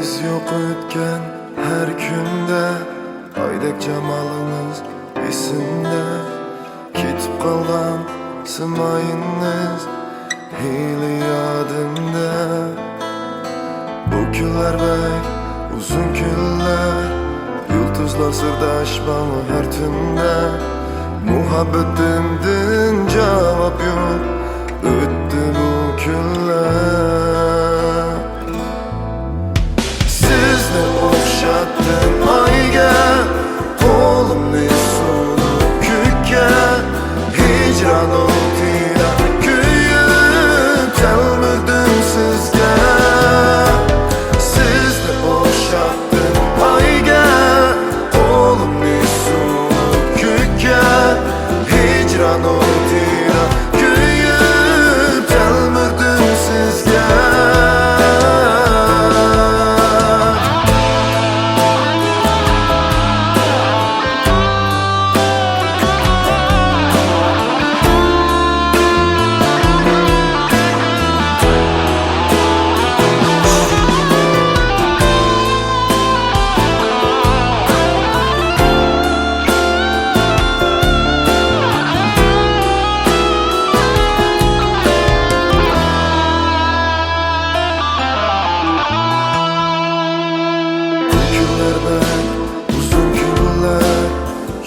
Iz yok ötken her günde, aydek camalınız esimde. Ketip kalgan sımayınız hili yadımda. Bu günler bek uzun günler, yıldızlar sırdaşmalı her tünde. Muhabbetimden cevap yok, öttü bu günler. Sizni okşattım ayga, kolumni so'lib kükka. Hicran o'tida kuyib talmirdim sizga. Sizni okşattım ayga, kolumni so'lib kükka. Hicran o'tida kuyib talmirdim sizga. Uzun günler,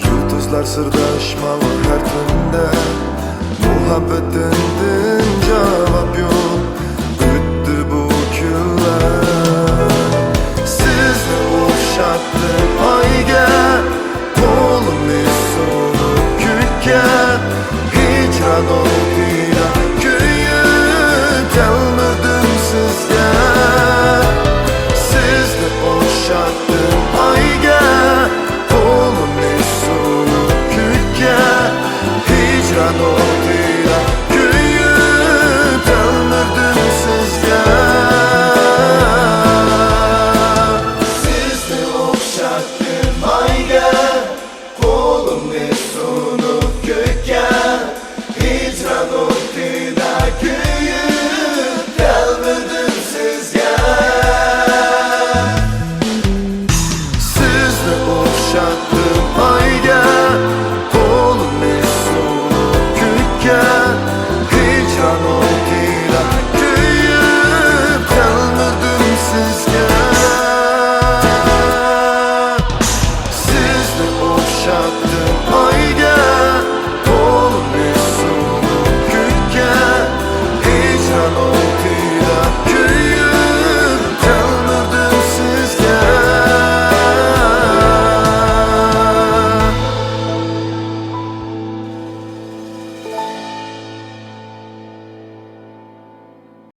yıldızlar sırdaşmalı her tünde. Muhabbetinden cevap yok,